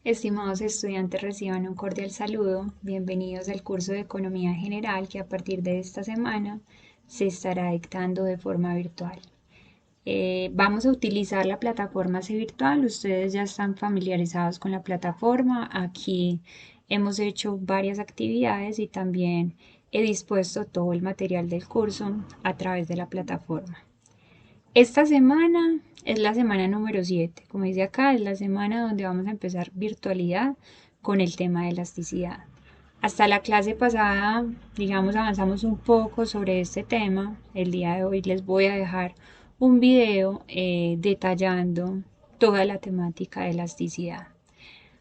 Estimados estudiantes, reciban un cordial saludo. Bienvenidos al curso de Economía General que a partir de esta semana se estará dictando de forma virtual. Vamos a utilizar la plataforma C Virtual. Ustedes ya están familiarizados con la plataforma. Aquí hemos hecho varias actividades y también he dispuesto todo el material del curso a través de la plataforma. Esta semana es la semana número 7. Como dice acá, es la semana donde vamos a empezar virtualidad con el tema de elasticidad. Hasta la clase pasada, digamos, avanzamos un poco sobre este tema. El día de hoy les voy a dejar un video detallando toda la temática de elasticidad.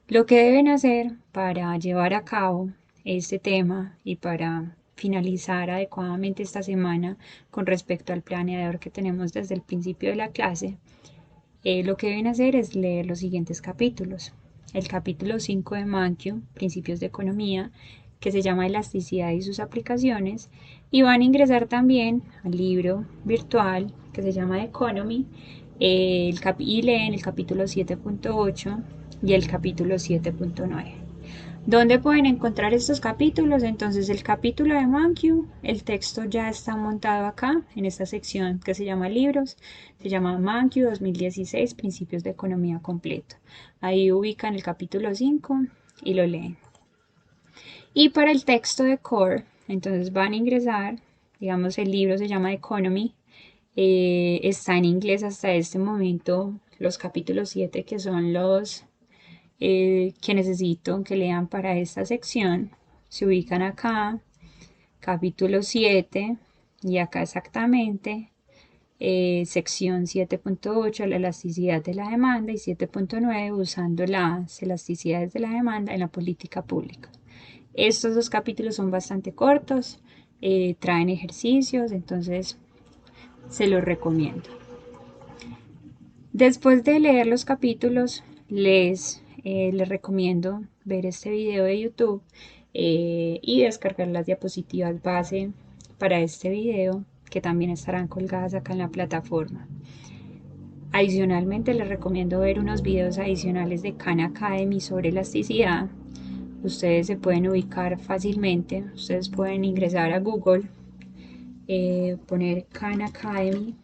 Lo que deben hacer para llevar a cabo este tema y para finalizar adecuadamente esta semana con respecto al planeador que tenemos desde el principio de la clase, lo que deben hacer es leer los siguientes capítulos. El capítulo 5 de Mankiw, Principios de Economía, que se llama Elasticidad y sus aplicaciones, y van a ingresar también al libro virtual que se llama The Economy, y leen el capítulo 7.8 y el capítulo 7.9. ¿Dónde pueden encontrar estos capítulos? Entonces el capítulo de Mankiw, el texto ya está montado acá en esta sección que se llama libros, se llama Mankiw 2016 Principios de Economía Completo. Ahí ubican el capítulo 5 y lo leen. Y para el texto de Core, entonces van a ingresar, digamos el libro se llama Economy, está en inglés hasta este momento los capítulos 7 que son los que necesito que lean para esta sección. Se ubican acá, capítulo 7 y acá exactamente, sección 7.8, la elasticidad de la demanda, y 7.9, usando las elasticidades de la demanda en la política pública. Estos dos capítulos son bastante cortos, traen ejercicios, entonces se los recomiendo. Después de leer los capítulos, les recomiendo ver este video de YouTube y descargar las diapositivas base para este video, que también estarán colgadas acá en la plataforma. Adicionalmente, les recomiendo ver unos videos adicionales de Khan Academy sobre elasticidad. Ustedes se pueden ubicar fácilmente, ustedes pueden ingresar a Google, poner Khan Academy.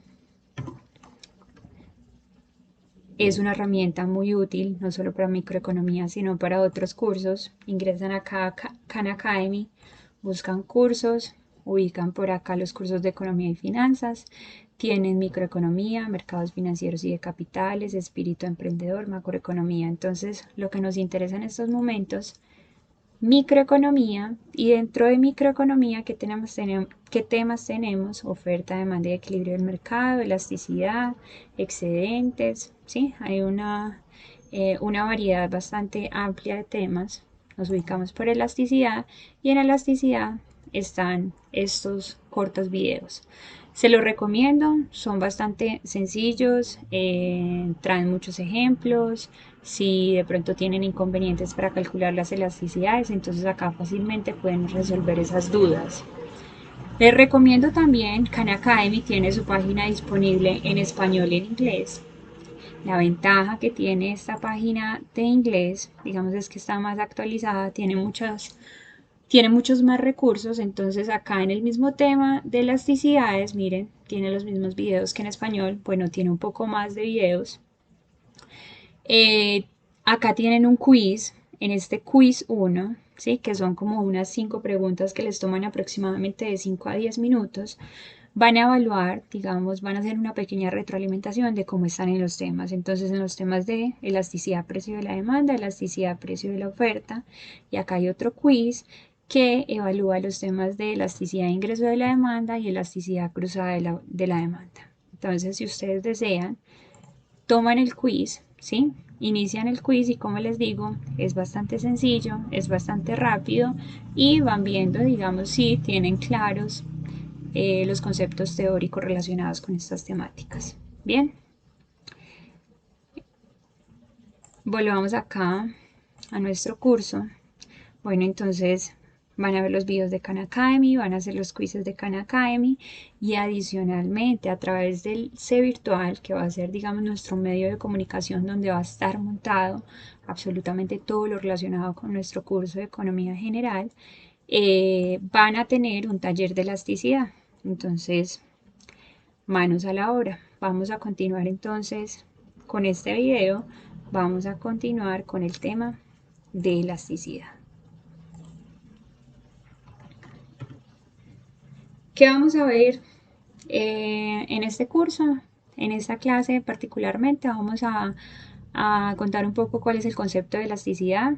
Es una herramienta muy útil, no solo para microeconomía, sino para otros cursos. Ingresan acá a Khan Academy, buscan cursos, ubican por acá los cursos de economía y finanzas, tienen microeconomía, mercados financieros y de capitales, espíritu emprendedor, macroeconomía. Entonces, lo que nos interesa en estos momentos, microeconomía, y dentro de microeconomía, ¿qué temas tenemos? Oferta, demanda y equilibrio del mercado, elasticidad, excedentes, ¿sí? Hay una variedad bastante amplia de temas. Nos ubicamos por elasticidad y en elasticidad están estos cortos videos. Se los recomiendo, son bastante sencillos, traen muchos ejemplos. Si de pronto tienen inconvenientes para calcular las elasticidades, entonces acá fácilmente pueden resolver esas dudas. Les recomiendo también, Khan Academy tiene su página disponible en español y en inglés. La ventaja que tiene esta página de inglés, digamos, es que está más actualizada, tiene muchos más recursos. Entonces acá en el mismo tema de elasticidades, miren, tiene los mismos videos que en español. Bueno, tiene un poco más de videos. Eh, Acá tienen un quiz, en este quiz 1, ¿sí? Que son como unas 5 preguntas que les toman aproximadamente de 5 a 10 minutos. Van a evaluar, digamos, van a hacer una pequeña retroalimentación de cómo están en los temas. Entonces, en los temas de elasticidad, precio de la demanda, elasticidad, precio de la oferta, y acá hay otro quiz que evalúa los temas de elasticidad de ingreso de la demanda y elasticidad cruzada de la demanda. Entonces, si ustedes desean, toman el quiz, ¿sí? Inician el quiz y, como les digo, es bastante sencillo, es bastante rápido y van viendo, digamos, si tienen claros los conceptos teóricos relacionados con estas temáticas. Bien, volvamos acá a nuestro curso. Bueno, entonces van a ver los videos de Khan Academy, van a hacer los quizzes de Khan Academy y adicionalmente a través del C virtual, que va a ser, digamos, nuestro medio de comunicación donde va a estar montado absolutamente todo lo relacionado con nuestro curso de Economía General, van a tener un taller de elasticidad. Entonces, manos a la obra. Vamos a continuar entonces con este video. Vamos a continuar con el tema de elasticidad. ¿Qué vamos a ver en este curso? En esta clase particularmente vamos a contar un poco cuál es el concepto de elasticidad,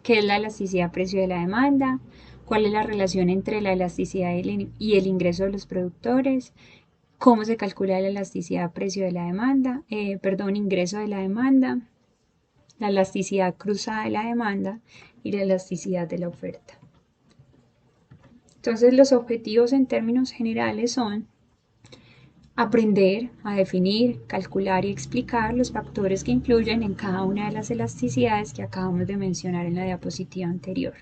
qué es la elasticidad precio de la demanda, cuál es la relación entre la elasticidad y el ingreso de los productores, cómo se calcula la elasticidad precio de la demanda, ingreso de la demanda, la elasticidad cruzada de la demanda y la elasticidad de la oferta. Entonces los objetivos en términos generales son aprender a definir, calcular y explicar los factores que influyen en cada una de las elasticidades que acabamos de mencionar en la diapositiva anterior.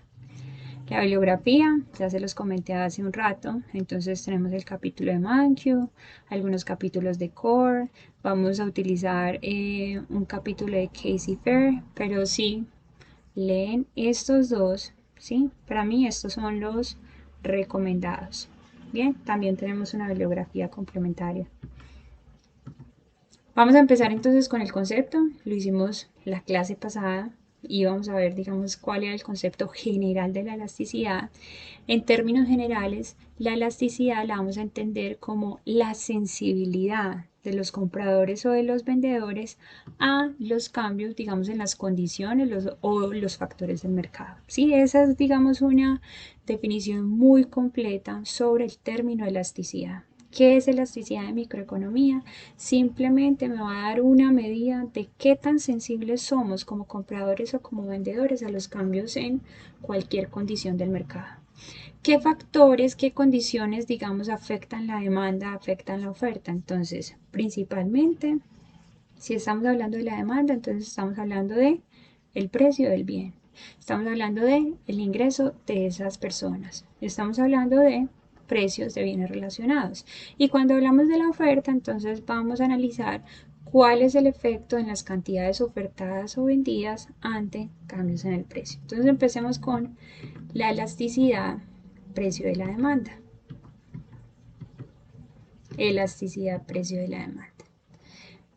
La bibliografía, ya se los comenté hace un rato, entonces tenemos el capítulo de Mankiw, algunos capítulos de Core, vamos a utilizar un capítulo de Casey Fair, pero sí, leen estos dos, ¿sí? Para mí estos son los recomendados. Bien, también tenemos una bibliografía complementaria. Vamos a empezar entonces con el concepto, lo hicimos la clase pasada y vamos a ver, digamos, cuál era el concepto general de la elasticidad. En términos generales, la elasticidad la vamos a entender como la sensibilidad de los compradores o de los vendedores a los cambios, digamos, en las condiciones o los factores del mercado. Sí, esa es, digamos, una definición muy completa sobre el término elasticidad. ¿Qué es elasticidad de microeconomía? Simplemente me va a dar una medida de qué tan sensibles somos como compradores o como vendedores a los cambios en cualquier condición del mercado. ¿Qué factores, qué condiciones, digamos, afectan la demanda, afectan la oferta? Entonces, principalmente, si estamos hablando de la demanda, entonces estamos hablando de el precio del bien. Estamos hablando de el ingreso de esas personas. Estamos hablando de precios de bienes relacionados. Y cuando hablamos de la oferta, entonces vamos a analizar cuál es el efecto en las cantidades ofertadas o vendidas ante cambios en el precio. Entonces empecemos con la elasticidad, precio de la demanda. Elasticidad, precio de la demanda.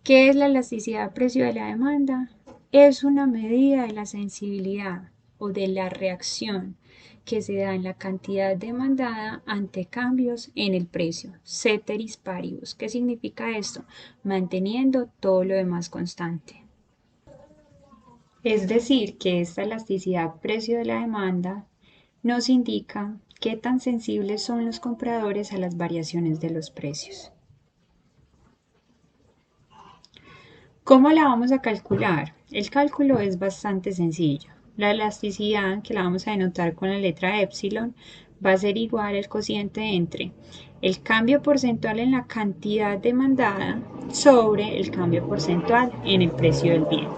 ¿Qué es la elasticidad precio de la demanda? Es una medida de la sensibilidad o de la reacción que se da en la cantidad demandada ante cambios en el precio. Ceteris paribus. ¿Qué significa esto? Manteniendo todo lo demás constante. Es decir, que esta elasticidad precio de la demanda nos indica qué tan sensibles son los compradores a las variaciones de los precios. ¿Cómo la vamos a calcular? El cálculo es bastante sencillo. La elasticidad, que la vamos a denotar con la letra epsilon, va a ser igual al cociente entre el cambio porcentual en la cantidad demandada sobre el cambio porcentual en el precio del bien.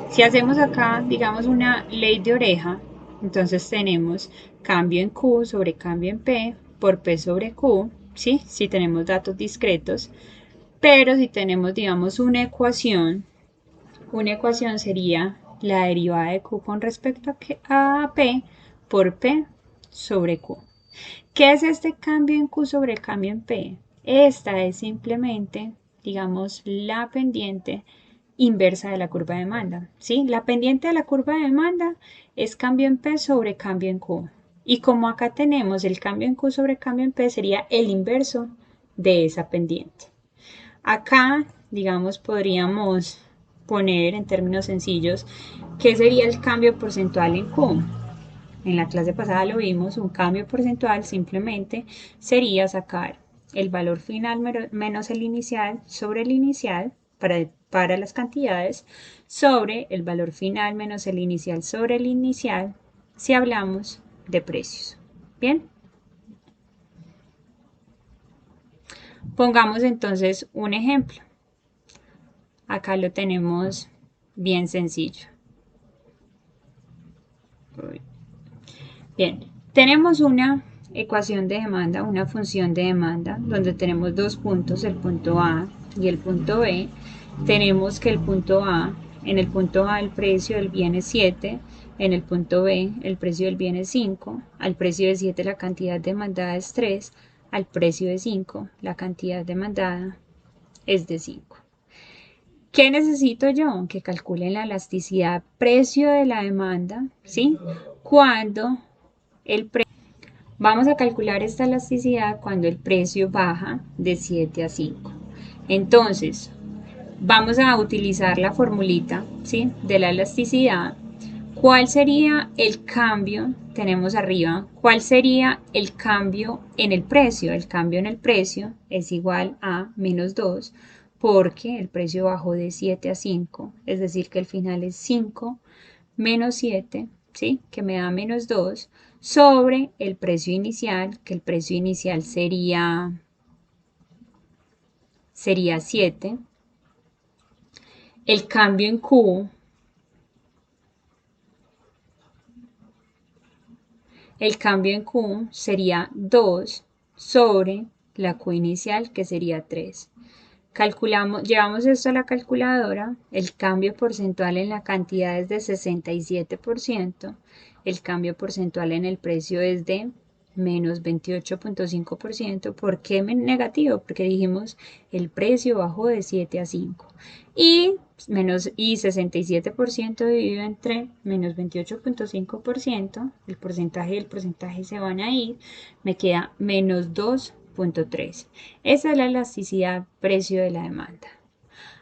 Si hacemos acá, digamos, una ley de oreja, entonces tenemos cambio en Q sobre cambio en P por P sobre Q, ¿sí? Si tenemos datos discretos. Pero si tenemos, digamos, una ecuación sería la derivada de Q con respecto a P por P sobre Q. ¿Qué es este cambio en Q sobre el cambio en P? Esta es simplemente, digamos, la pendiente inversa de la curva de demanda, ¿sí? La pendiente de la curva de demanda es cambio en P sobre cambio en Q. Y como acá tenemos el cambio en Q sobre cambio en P, sería el inverso de esa pendiente. Acá, digamos, podríamos poner en términos sencillos qué sería el cambio porcentual en Q. En la clase pasada lo vimos, un cambio porcentual simplemente sería sacar el valor final menos el inicial sobre el inicial para las cantidades sobre el valor final menos el inicial sobre el inicial si hablamos de precios. Bien. Pongamos entonces un ejemplo. Acá lo tenemos bien sencillo. Bien, Tenemos una ecuación de demanda, una función de demanda, donde tenemos dos puntos, el punto A y el punto B. Tenemos que el punto A, en el punto A el precio del bien es 7, en el punto B el precio del bien es 5, al precio de 7 la cantidad demandada es 3, al precio de 5 la cantidad demandada es de 5. ¿Qué necesito yo? Que calculen la elasticidad precio de la demanda, ¿sí? Cuando el precio Vamos a calcular esta elasticidad cuando el precio baja de 7 a 5. Entonces, vamos a utilizar la formulita, ¿sí?, de la elasticidad. ¿Cuál sería el cambio? Tenemos arriba, ¿cuál sería el cambio en el precio? El cambio en el precio es igual a menos 2 porque el precio bajó de 7 a 5, es decir, que el final es 5 menos 7, ¿sí?, que me da menos 2, sobre el precio inicial, que el precio inicial sería 7. El cambio en Q, sería 2 sobre la Q inicial, que sería 3. Llevamos esto a la calculadora, el cambio porcentual en la cantidad es de 67%, el cambio porcentual en el precio es de menos 28.5%. ¿Por qué negativo? Porque dijimos el precio bajó de 7 a 5 y 67% dividido entre menos 28.5%, el porcentaje y el porcentaje se van a ir, me queda menos 2.3. Esa es la elasticidad precio de la demanda.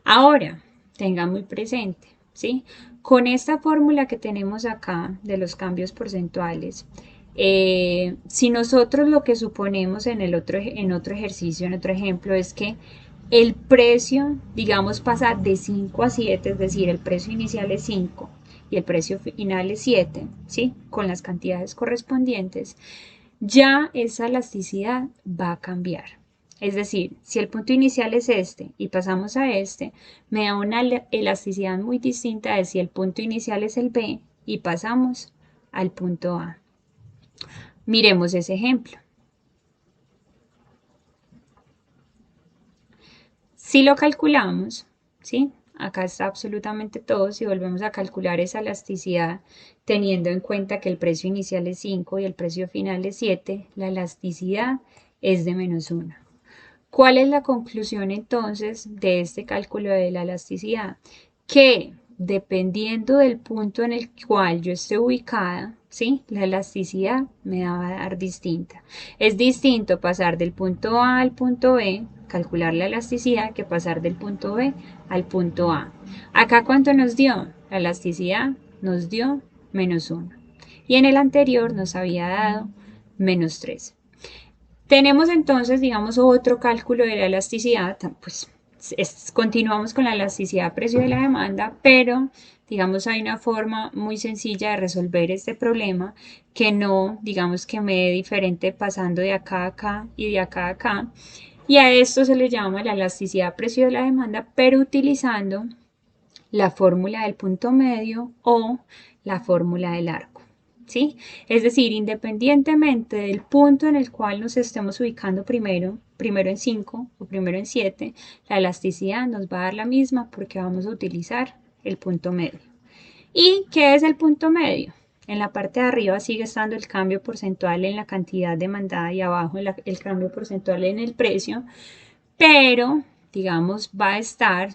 Ahora, tenga muy presente, ¿sí? Con esta fórmula que tenemos acá de los cambios porcentuales, si nosotros lo que suponemos en otro ejercicio, en otro ejemplo, es que el precio, digamos, pasa de 5 a 7, es decir, el precio inicial es 5 y el precio final es 7, ¿sí?, con las cantidades correspondientes, ya esa elasticidad va a cambiar. Es decir, si el punto inicial es este y pasamos a este, me da una elasticidad muy distinta de si el punto inicial es el B y pasamos al punto A. Miremos ese ejemplo. Si lo calculamos, ¿sí?, acá está absolutamente todo. Si volvemos a calcular esa elasticidad, teniendo en cuenta que el precio inicial es 5 y el precio final es 7, la elasticidad es de menos 1. ¿Cuál es la conclusión entonces de este cálculo de la elasticidad? Que dependiendo del punto en el cual yo esté ubicada, ¿sí?, la elasticidad me va a dar distinta. Es distinto pasar del punto A al punto B, calcular la elasticidad, que pasar del punto B al punto A. Acá, ¿cuánto nos dio? La elasticidad nos dio menos 1. Y en el anterior nos había dado menos 3. Tenemos entonces, digamos, otro cálculo de la elasticidad, pues continuamos con la elasticidad precio de la demanda, pero digamos hay una forma muy sencilla de resolver este problema que no, digamos, que me dé diferente pasando de acá a acá y de acá a acá, y a esto se le llama la elasticidad precio de la demanda, pero utilizando la fórmula del punto medio o la fórmula del arco, ¿sí? Es decir, independientemente del punto en el cual nos estemos ubicando primero en 5 o primero en 7, la elasticidad nos va a dar la misma porque vamos a utilizar el punto medio. ¿Y qué es el punto medio? En la parte de arriba sigue estando el cambio porcentual en la cantidad demandada y abajo el cambio porcentual en el precio, pero digamos va a estar,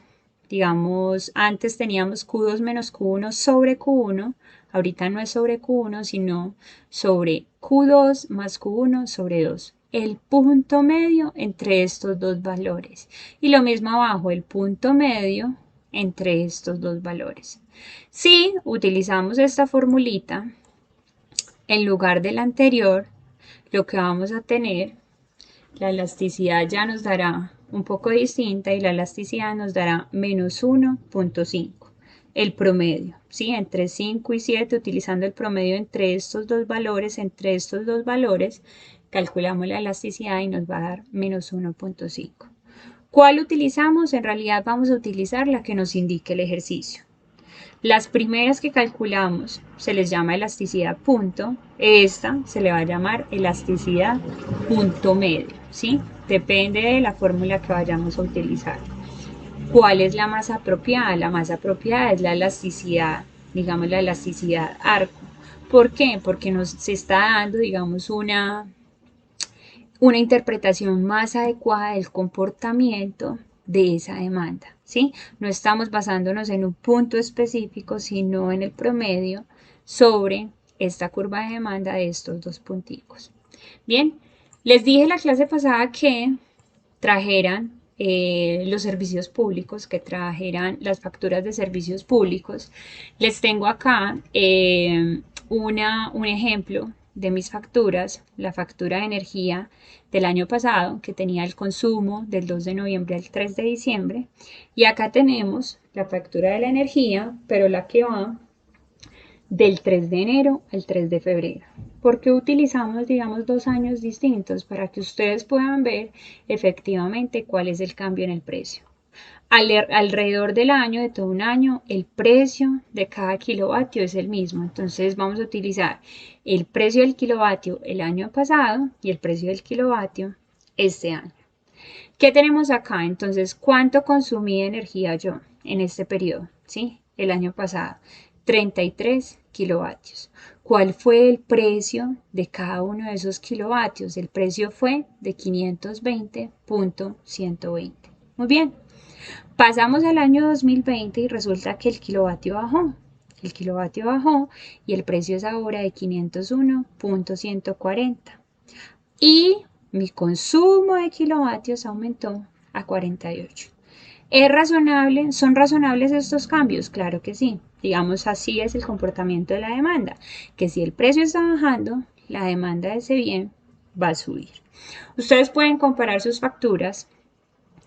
digamos, antes teníamos Q2 menos Q1 sobre Q1, ahorita no es sobre Q1, sino sobre Q2 más Q1 sobre 2. El punto medio entre estos dos valores. Y lo mismo abajo, el punto medio entre estos dos valores. Si utilizamos esta formulita, en lugar del anterior, lo que vamos a tener, la elasticidad ya nos dará un poco distinta y la elasticidad nos dará menos 1.5, el promedio, ¿sí?, entre 5 y 7, utilizando el promedio entre estos dos valores, calculamos la elasticidad y nos va a dar menos 1.5. ¿Cuál utilizamos? En realidad vamos a utilizar la que nos indique el ejercicio. Las primeras que calculamos se les llama elasticidad punto, esta se le va a llamar elasticidad punto medio, ¿sí? Depende de la fórmula que vayamos a utilizar. ¿Cuál es la más apropiada? La más apropiada es la elasticidad, digamos la elasticidad arco. ¿Por qué? Porque se está dando, digamos, una interpretación más adecuada del comportamiento de esa demanda, ¿sí? No estamos basándonos en un punto específico, sino en el promedio sobre esta curva de demanda de estos dos punticos. Bien, les dije la clase pasada que trajeran los servicios públicos, que trajeran las facturas de servicios públicos. Les tengo acá un ejemplo de mis facturas, la factura de energía del año pasado, que tenía el consumo del 2 de noviembre al 3 de diciembre. Y acá tenemos la factura de la energía, pero la que va del 3 de enero al 3 de febrero. Porque utilizamos, digamos, 2 años distintos para que ustedes puedan ver efectivamente cuál es el cambio en el precio. Alrededor del año, de todo un año, el precio de cada kilovatio es el mismo. Entonces vamos a utilizar el precio del kilovatio el año pasado y el precio del kilovatio este año. ¿Qué tenemos acá? Entonces, ¿cuánto consumí de energía yo en este periodo? ¿Sí? El año pasado, 33 kilovatios. ¿Cuál fue el precio de cada uno de esos kilovatios? El precio fue de 520.120. Muy bien. Pasamos al año 2020 y resulta que el kilovatio bajó. El kilovatio bajó y el precio es ahora de 501.140. Y mi consumo de kilovatios aumentó a 48. ¿Es razonable? ¿Son razonables estos cambios? Claro que sí. Digamos, así es el comportamiento de la demanda, que si el precio está bajando, la demanda de ese bien va a subir. Ustedes pueden comparar sus facturas,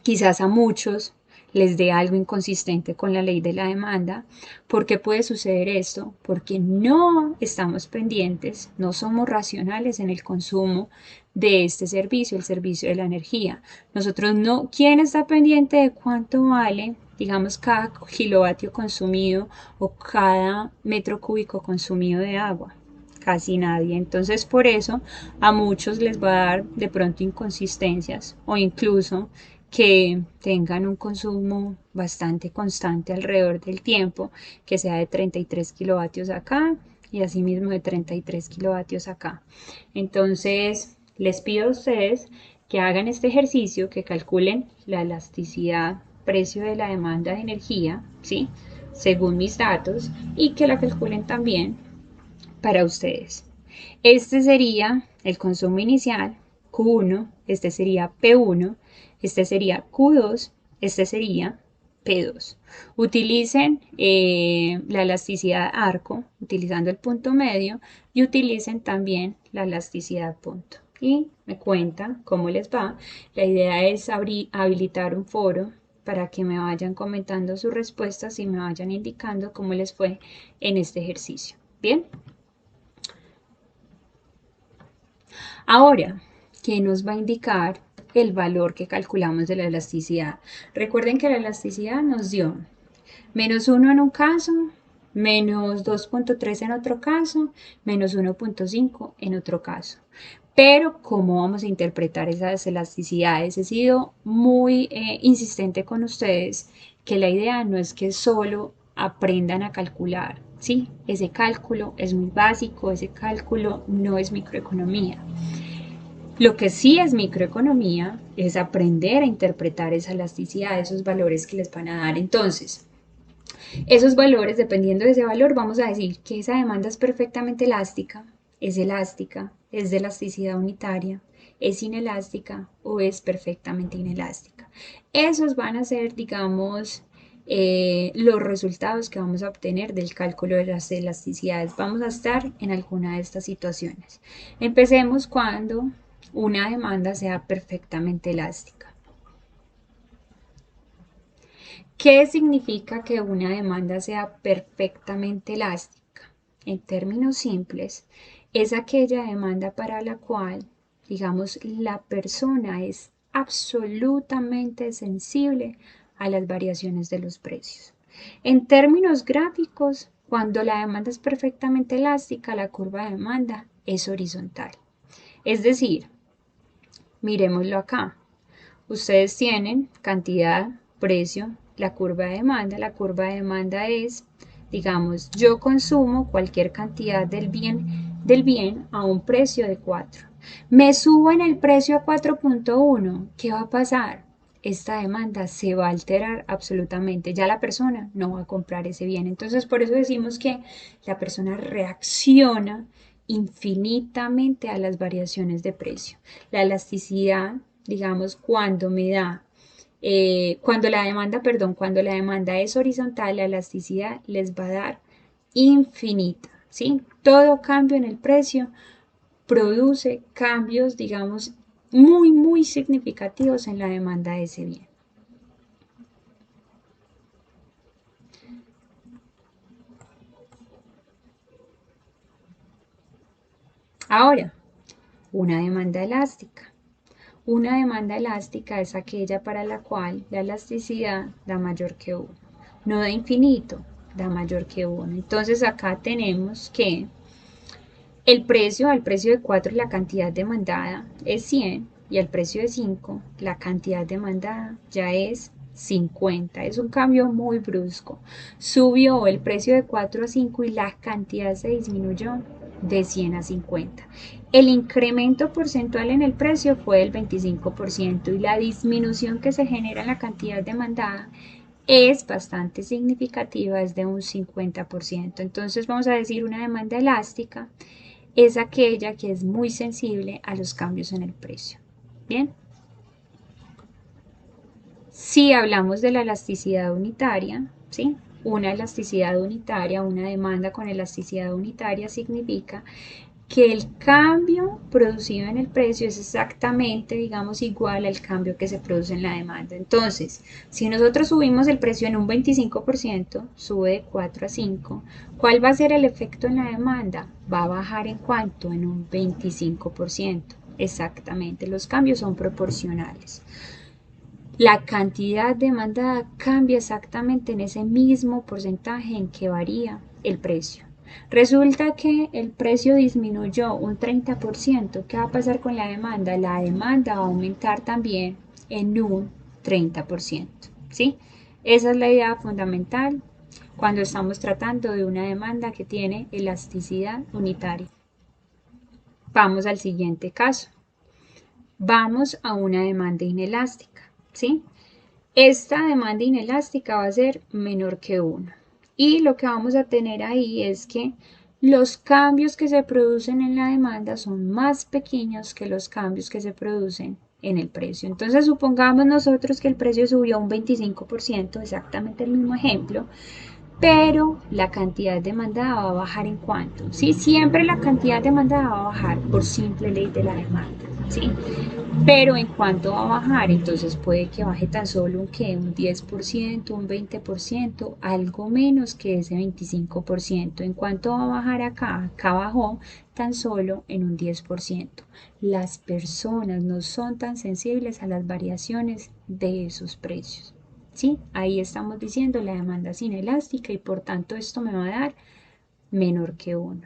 quizás a muchos les dé algo inconsistente con la ley de la demanda. ¿Por qué puede suceder esto? Porque no estamos pendientes, no somos racionales en el consumo de este servicio, el servicio de la energía. Nosotros no, ¿quién está pendiente de cuánto vale, digamos, cada kilovatio consumido o cada metro cúbico consumido de agua? Casi nadie. Entonces, por eso a muchos les va a dar de pronto inconsistencias o incluso que tengan un consumo bastante constante alrededor del tiempo, que sea de 33 kilovatios acá y asimismo de 33 kilovatios acá. Entonces, les pido a ustedes que hagan este ejercicio, que calculen la elasticidad, precio de la demanda de energía, ¿sí? Según mis datos, y que la calculen también para ustedes. Este sería el consumo inicial, Q1, este sería P1, este sería Q2, este sería P2. Utilicen la elasticidad arco, utilizando el punto medio, y utilicen también la elasticidad punto. Y me cuentan cómo les va. La idea es habilitar un foro para que me vayan comentando sus respuestas y me vayan indicando cómo les fue en este ejercicio. ¿Bien? Ahora, ¿qué nos va a indicar el valor que calculamos de la elasticidad? Recuerden que la elasticidad nos dio -1 en un caso, -2.3 en otro caso, -1.5 en otro caso. Pero, ¿cómo vamos a interpretar esas elasticidades? He sido muy insistente con ustedes que la idea no es que solo aprendan a calcular, ¿sí? Ese cálculo es muy básico, ese cálculo no es microeconomía. Lo que sí es microeconomía es aprender a interpretar esa elasticidad, esos valores que les van a dar. Entonces, esos valores, dependiendo de ese valor, vamos a decir que esa demanda es perfectamente elástica, es de elasticidad unitaria, es inelástica o es perfectamente inelástica. Esos van a ser, digamos, los resultados que vamos a obtener del cálculo de las elasticidades. Vamos a estar en alguna de estas situaciones. Empecemos cuando una demanda sea perfectamente elástica. ¿Qué significa que una demanda sea perfectamente elástica? En términos simples, es aquella demanda para la cual, digamos, la persona es absolutamente sensible a las variaciones de los precios. En términos gráficos, cuando la demanda es perfectamente elástica, la curva de demanda es horizontal. Es decir, miremoslo acá. Ustedes tienen cantidad, precio, la curva de demanda. La curva de demanda es, digamos, yo consumo cualquier cantidad del bien a un precio de 4. Me subo en el precio a 4.1. ¿Qué va a pasar? Esta demanda se va a alterar absolutamente. Ya la persona no va a comprar ese bien. Entonces, por eso decimos que la persona reacciona infinitamente a las variaciones de precio. La elasticidad, digamos, cuando la demanda es horizontal, la elasticidad les va a dar infinita, ¿sí? Todo cambio en el precio produce cambios, digamos, muy, muy significativos en la demanda de ese bien. Ahora, una demanda elástica. Una demanda elástica es aquella para la cual la elasticidad da mayor que 1. No da infinito, da mayor que 1. Entonces acá tenemos que al precio de 4 la cantidad demandada es 100 y al precio de 5 la cantidad demandada ya es 50. Es un cambio muy brusco. Subió el precio de 4 a 5 y la cantidad se disminuyó de 100 a 50. El incremento porcentual en el precio fue del 25% y la disminución que se genera en la cantidad demandada es bastante significativa, es de un 50%. Entonces vamos a decir una demanda elástica es aquella que es muy sensible a los cambios en el precio. Bien, si hablamos de la elasticidad unitaria, ¿sí? Una elasticidad unitaria, una demanda con elasticidad unitaria significa que el cambio producido en el precio es exactamente, digamos, igual al cambio que se produce en la demanda. Entonces, si nosotros subimos el precio en un 25%, sube de 4 a 5, ¿cuál va a ser el efecto en la demanda? Va a bajar en cuánto? En un 25%. Exactamente, los cambios son proporcionales. La cantidad demandada cambia exactamente en ese mismo porcentaje en que varía el precio. Resulta que el precio disminuyó un 30%. ¿Qué va a pasar con la demanda? La demanda va a aumentar también en un 30%. ¿Sí? Esa es la idea fundamental cuando estamos tratando de una demanda que tiene elasticidad unitaria. Vamos al siguiente caso. Vamos a una demanda inelástica. ¿Sí? Esta demanda inelástica va a ser menor que 1. Y lo que vamos a tener ahí es que los cambios que se producen en la demanda son más pequeños que los cambios que se producen en el precio. Entonces supongamos nosotros que el precio subió un 25%, exactamente el mismo ejemplo, pero la cantidad demandada va a bajar en cuánto, ¿sí? Siempre la cantidad demandada va a bajar por simple ley de la demanda, ¿sí? Pero en cuánto va a bajar, entonces puede que baje tan solo un 10%, un 20%, algo menos que ese 25%. ¿En cuánto va a bajar acá? Acá bajó tan solo en un 10%. Las personas no son tan sensibles a las variaciones de esos precios. ¿Sí? Ahí estamos diciendo la demanda es inelástica y por tanto esto me va a dar menor que 1.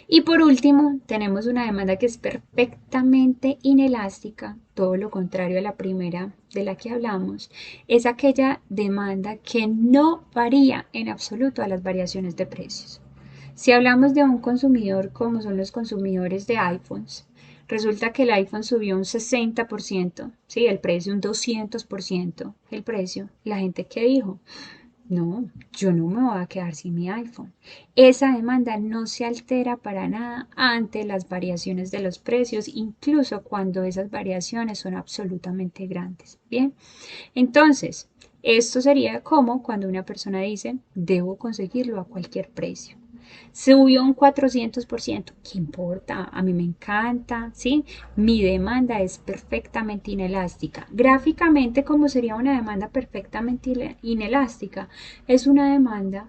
Y por último, tenemos una demanda que es perfectamente inelástica, todo lo contrario a la primera de la que hablamos, es aquella demanda que no varía en absoluto a las variaciones de precios. Si hablamos de un consumidor como son los consumidores de iPhones, resulta que el iPhone subió un 60%, ¿sí? El precio un 200%, el precio. La gente que dijo, no, yo no me voy a quedar sin mi iPhone. Esa demanda no se altera para nada ante las variaciones de los precios, incluso cuando esas variaciones son absolutamente grandes. Bien, entonces, esto sería como cuando una persona dice, debo conseguirlo a cualquier precio. Subió un 400%, ¿qué importa? A mí me encanta, ¿sí? Mi demanda es perfectamente inelástica. Gráficamente, ¿cómo sería una demanda perfectamente inelástica? Es una demanda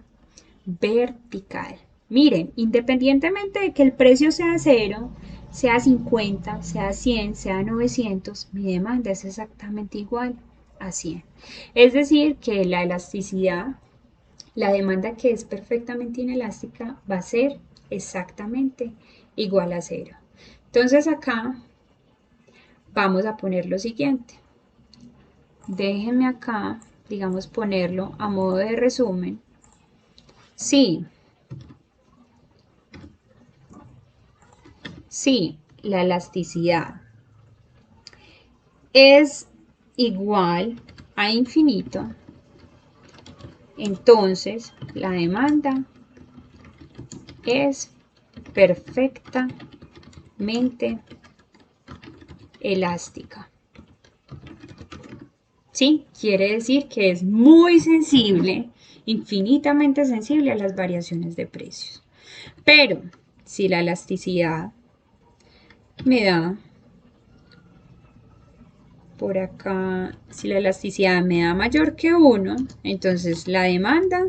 vertical. Miren, independientemente de que el precio sea 0, sea 50, sea 100, sea 900, mi demanda es exactamente igual a 100. Es decir, que la elasticidad, la demanda que es perfectamente inelástica, va a ser exactamente igual a 0. Entonces acá vamos a poner lo siguiente. Déjenme acá, digamos, ponerlo a modo de resumen. Sí, la elasticidad es igual a infinito, entonces la demanda es perfectamente elástica. ¿Sí? Quiere decir que es muy sensible, infinitamente sensible a las variaciones de precios. Pero si la elasticidad me da por acá, si la elasticidad me da mayor que 1, entonces la demanda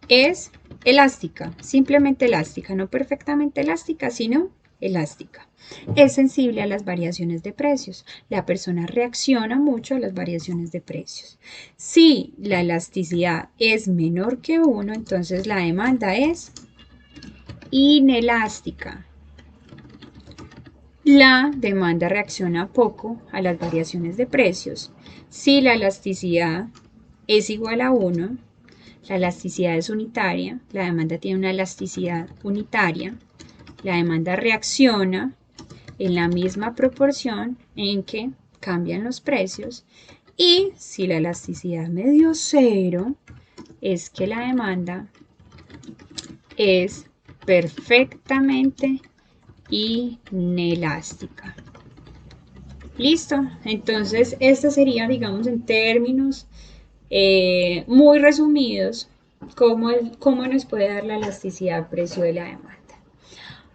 es elástica, simplemente elástica, no perfectamente elástica, sino elástica. Es sensible a las variaciones de precios. La persona reacciona mucho a las variaciones de precios. Si la elasticidad es menor que 1, entonces la demanda es inelástica. La demanda reacciona poco a las variaciones de precios. Si la elasticidad es igual a 1, la elasticidad es unitaria, la demanda tiene una elasticidad unitaria, la demanda reacciona en la misma proporción en que cambian los precios, y si la elasticidad me dio 0, es que la demanda es perfectamente inelástica. Listo, entonces esta sería, digamos, en términos muy resumidos, cómo nos puede dar la elasticidad precio de la demanda.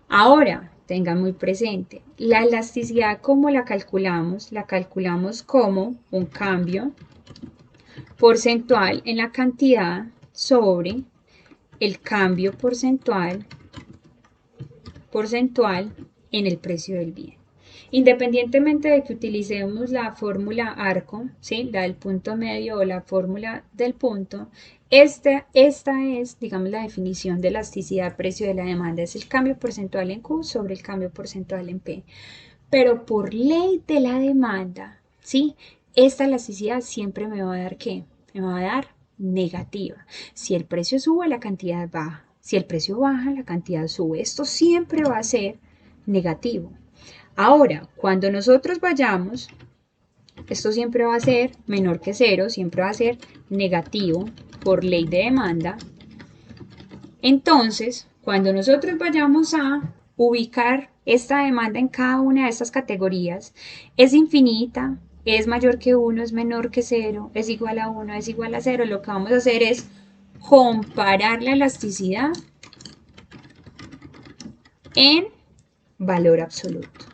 Ahora, tengan muy presente, la elasticidad, ¿cómo la calculamos? La calculamos como un cambio porcentual en la cantidad sobre el cambio porcentual en el precio del bien. Independientemente de que utilicemos la fórmula ARCO, ¿sí? La del punto medio o la fórmula del punto, esta es, digamos, la definición de elasticidad precio de la demanda. Es el cambio porcentual en Q sobre el cambio porcentual en P. Pero por ley de la demanda, ¿sí? Esta elasticidad siempre me va a dar ¿qué? Me va a dar negativa. Si el precio sube, la cantidad baja. Si el precio baja, la cantidad sube. Esto siempre va a ser negativo. Ahora, cuando nosotros vayamos, esto siempre va a ser menor que 0, siempre va a ser negativo por ley de demanda. Entonces, cuando nosotros vayamos a ubicar esta demanda en cada una de estas categorías, es infinita, es mayor que 1, es menor que 0, es igual a 1, es igual a 0, lo que vamos a hacer es comparar la elasticidad en valor absoluto.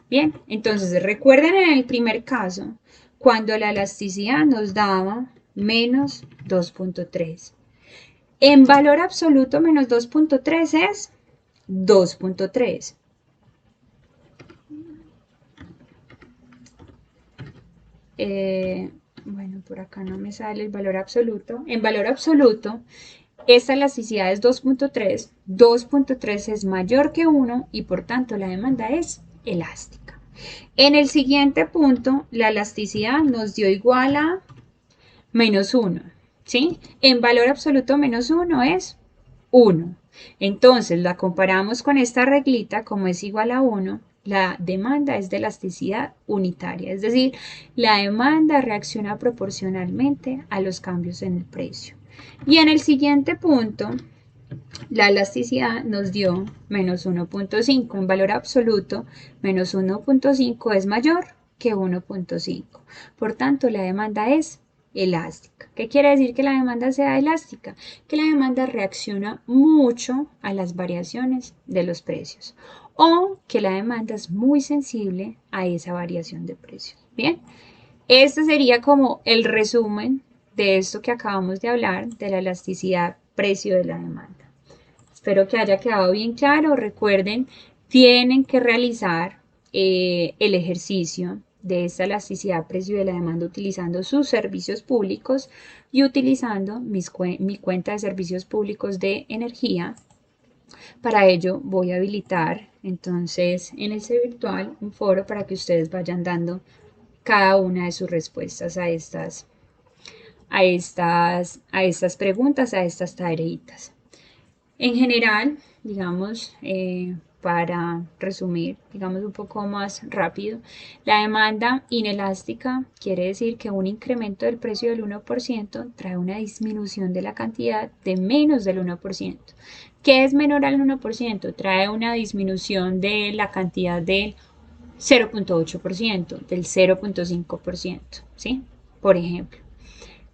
Bien, entonces recuerden en el primer caso, cuando la elasticidad nos daba menos 2.3. En valor absoluto menos 2.3 es 2.3. Bueno, por acá no me sale el valor absoluto. En valor absoluto, esta elasticidad es 2.3. 2.3 es mayor que 1 y por tanto la demanda es elástica. En el siguiente punto, la elasticidad nos dio igual a menos 1. ¿Sí? En valor absoluto menos 1 es 1. Entonces la comparamos con esta reglita, como es igual a 1, la demanda es de elasticidad unitaria, es decir, la demanda reacciona proporcionalmente a los cambios en el precio. Y en el siguiente punto, la elasticidad nos dio menos 1.5. En valor absoluto, menos 1.5 es mayor que 1.5. Por tanto, la demanda es elástica. ¿Qué quiere decir que la demanda sea elástica? Que la demanda reacciona mucho a las variaciones de los precios o que la demanda es muy sensible a esa variación de precios. Bien, este sería como el resumen de esto que acabamos de hablar de la elasticidad precio de la demanda. Espero que haya quedado bien claro. Recuerden, tienen que realizar el ejercicio de esta elasticidad precio de la demanda utilizando sus servicios públicos y utilizando mi cuenta de servicios públicos de energía. Para ello voy a habilitar entonces en el C virtual un foro para que ustedes vayan dando cada una de sus respuestas a estas preguntas, a estas tareitas. En general, digamos, para resumir, digamos un poco más rápido, la demanda inelástica quiere decir que un incremento del precio del 1% trae una disminución de la cantidad de menos del 1%. ¿Qué es menor al 1%? Trae una disminución de la cantidad del 0,8%, del 0,5%, ¿sí? Por ejemplo.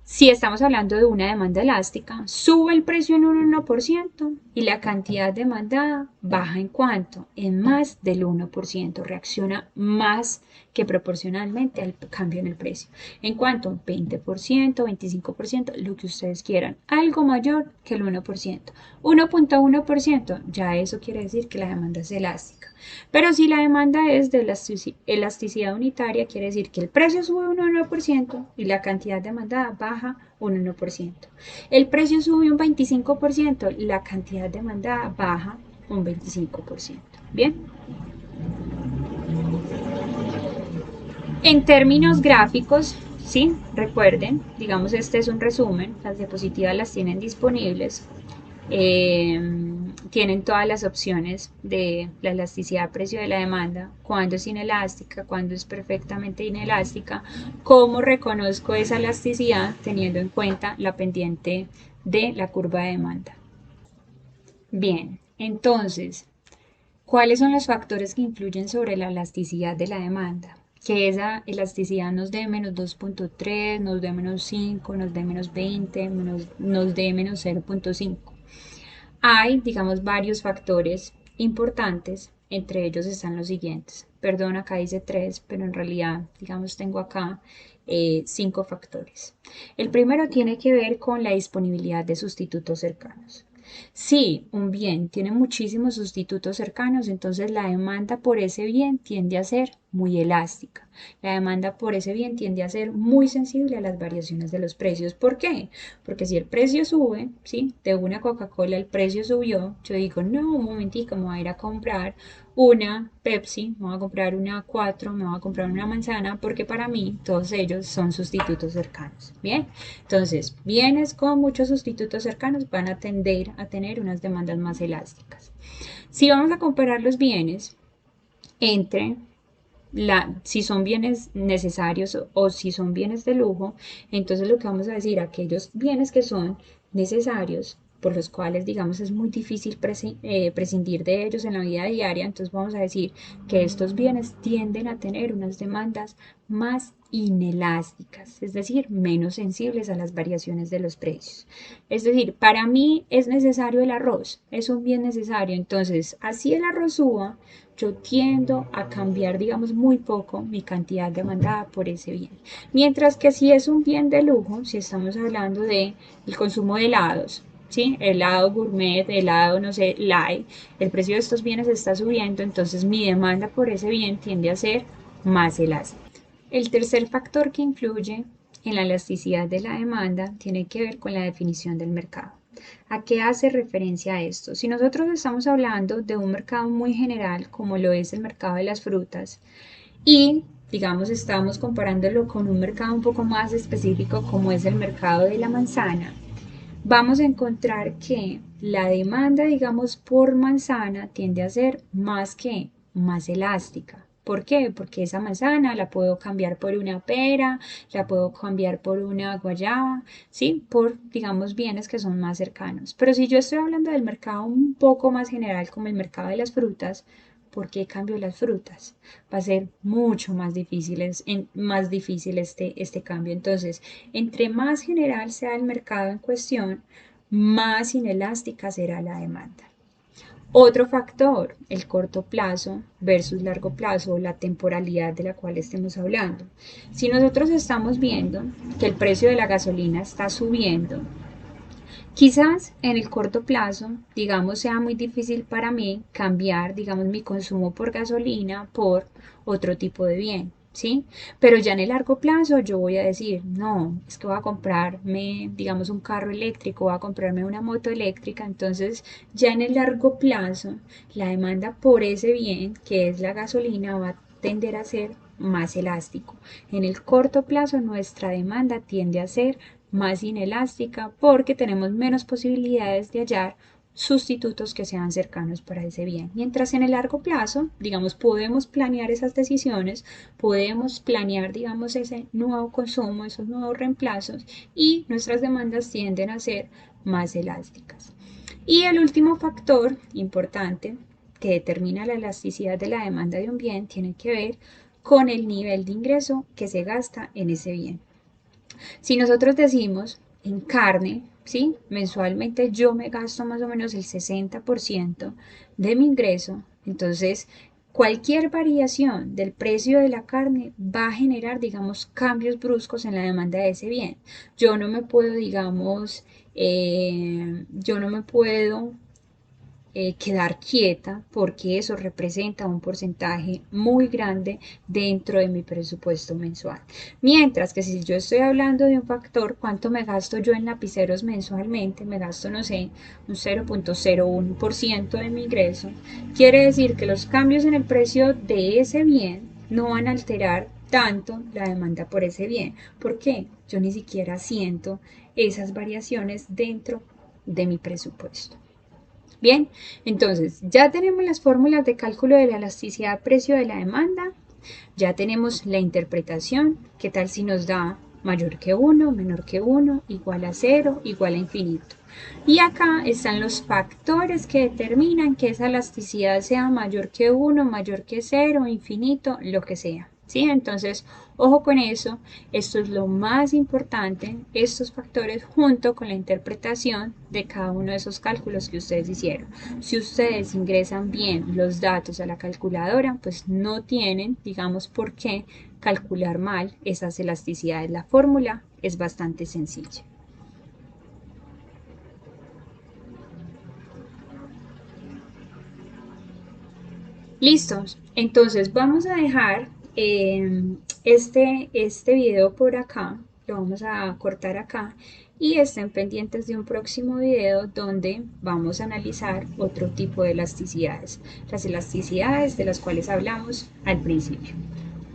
Si estamos hablando de una demanda elástica, sube el precio en un 1% y la cantidad demandada baja en cuánto, en más del 1%, reacciona más que proporcionalmente al cambio en el precio. En cuanto, 20%, 25%, lo que ustedes quieran, algo mayor que el 1%. 1,1%, ya eso quiere decir que la demanda es elástica. Pero si la demanda es de elasticidad unitaria, quiere decir que el precio sube un 1% y la cantidad demandada baja un 1%. El precio sube un 25% y la cantidad demandada baja un 25%. Bien. En términos gráficos, sí, recuerden, digamos este es un resumen, las diapositivas las tienen disponibles. Tienen todas las opciones de la elasticidad precio de la demanda, cuándo es inelástica, cuándo es perfectamente inelástica, cómo reconozco esa elasticidad teniendo en cuenta la pendiente de la curva de demanda. Bien, entonces, ¿cuáles son los factores que influyen sobre la elasticidad de la demanda? Que esa elasticidad nos dé menos 2,3, nos dé menos 5, nos dé menos 20, nos dé menos 0,5. Hay, digamos, varios factores importantes, entre ellos están los siguientes. Perdón, acá dice 3, pero en realidad, digamos, tengo acá 5 factores. El primero tiene que ver con la disponibilidad de sustitutos cercanos. Si un bien tiene muchísimos sustitutos cercanos, entonces la demanda por ese bien tiende a ser muy elástica. La demanda por ese bien tiende a ser muy sensible a las variaciones de los precios. ¿Por qué? Porque si el precio sube, ¿sí? De una Coca-Cola el precio subió, yo digo, no, un momentico, me voy a ir a comprar una Pepsi, me voy a comprar una 4, me voy a comprar una manzana, porque para mí todos ellos son sustitutos cercanos. Bien, entonces, bienes con muchos sustitutos cercanos van a tender a tener unas demandas más elásticas. Si vamos a comparar los bienes entre si son bienes necesarios o si son bienes de lujo, entonces lo que vamos a decir, aquellos bienes que son necesarios, por los cuales, digamos, es muy difícil prescindir de ellos en la vida diaria, entonces vamos a decir que estos bienes tienden a tener unas demandas más inelásticas, es decir, menos sensibles a las variaciones de los precios. Es decir, para mí es necesario el arroz, es un bien necesario, entonces así el arroz suba, yo tiendo a cambiar, digamos, muy poco mi cantidad demandada por ese bien. Mientras que si es un bien de lujo, si estamos hablando de el consumo de helados, ¿sí? Helado gourmet, helado, no sé, light, el precio de estos bienes está subiendo, entonces mi demanda por ese bien tiende a ser más elástica. El tercer factor que influye en la elasticidad de la demanda tiene que ver con la definición del mercado. ¿A qué hace referencia esto? Si nosotros estamos hablando de un mercado muy general, como lo es el mercado de las frutas, y digamos estamos comparándolo con un mercado un poco más específico como es el mercado de la manzana, vamos a encontrar que la demanda, digamos, por manzana tiende a ser más elástica. ¿Por qué? Porque esa manzana la puedo cambiar por una pera, la puedo cambiar por una guayaba, ¿sí? Por, digamos, bienes que son más cercanos. Pero si yo estoy hablando del mercado un poco más general, como el mercado de las frutas, ¿por qué cambio las frutas? Va a ser mucho más difícil este cambio. Entonces, entre más general sea el mercado en cuestión, más inelástica será la demanda. Otro factor, el corto plazo versus largo plazo, la temporalidad de la cual estemos hablando. Si nosotros estamos viendo que el precio de la gasolina está subiendo, Quizás en el corto plazo, digamos, sea muy difícil para mí cambiar, digamos, mi consumo por gasolina por otro tipo de bien, ¿sí? Pero ya en el largo plazo yo voy a decir, no, es que voy a comprarme, digamos, un carro eléctrico, voy a comprarme una moto eléctrica, entonces ya en el largo plazo la demanda por ese bien, que es la gasolina, va a tender a ser más elástico. En el corto plazo nuestra demanda tiende a ser más inelástica porque tenemos menos posibilidades de hallar sustitutos que sean cercanos para ese bien. Mientras en el largo plazo, digamos, podemos planear esas decisiones, podemos planear, digamos, ese nuevo consumo, esos nuevos reemplazos y nuestras demandas tienden a ser más elásticas. Y el último factor importante que determina la elasticidad de la demanda de un bien tiene que ver con el nivel de ingreso que se gasta en ese bien. Si nosotros decimos en carne, ¿sí? Mensualmente yo me gasto más o menos el 60% de mi ingreso, entonces cualquier variación del precio de la carne va a generar, digamos, cambios bruscos en la demanda de ese bien. Yo no me puedo, digamos, yo no me puedo quedar quieta porque eso representa un porcentaje muy grande dentro de mi presupuesto mensual. Mientras que si yo estoy hablando de un factor, ¿cuánto me gasto yo en lapiceros mensualmente? Me gasto, no sé, un 0,01% de mi ingreso. Quiere decir que los cambios en el precio de ese bien no van a alterar tanto la demanda por ese bien. ¿Por qué? Yo ni siquiera siento esas variaciones dentro de mi presupuesto. Bien, entonces ya tenemos las fórmulas de cálculo de la elasticidad precio de la demanda, ya tenemos la interpretación, qué tal si nos da mayor que 1, menor que 1, igual a 0, igual a infinito. Y acá están los factores que determinan que esa elasticidad sea mayor que 1, mayor que 0, infinito, lo que sea. ¿Sí? Entonces, ojo con eso, esto es lo más importante, estos factores junto con la interpretación de cada uno de esos cálculos que ustedes hicieron. Si ustedes ingresan bien los datos a la calculadora, pues no tienen, digamos, por qué calcular mal esas elasticidades. La fórmula es bastante sencilla. Listos, entonces vamos a dejar este video por acá, lo vamos a cortar acá y estén pendientes de un próximo video donde vamos a analizar otro tipo de elasticidades, las elasticidades de las cuales hablamos al principio.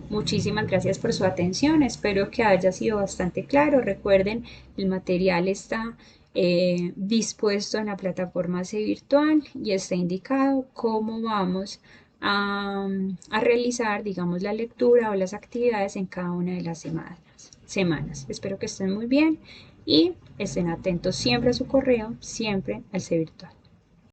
Muchísimas gracias por su atención, espero que haya sido bastante claro. Recuerden, el material está dispuesto en la plataforma C Virtual y está indicado cómo vamos a realizar, digamos, la lectura o las actividades en cada una de las semanas. Espero que estén muy bien y estén atentos siempre a su correo, siempre al C Virtual.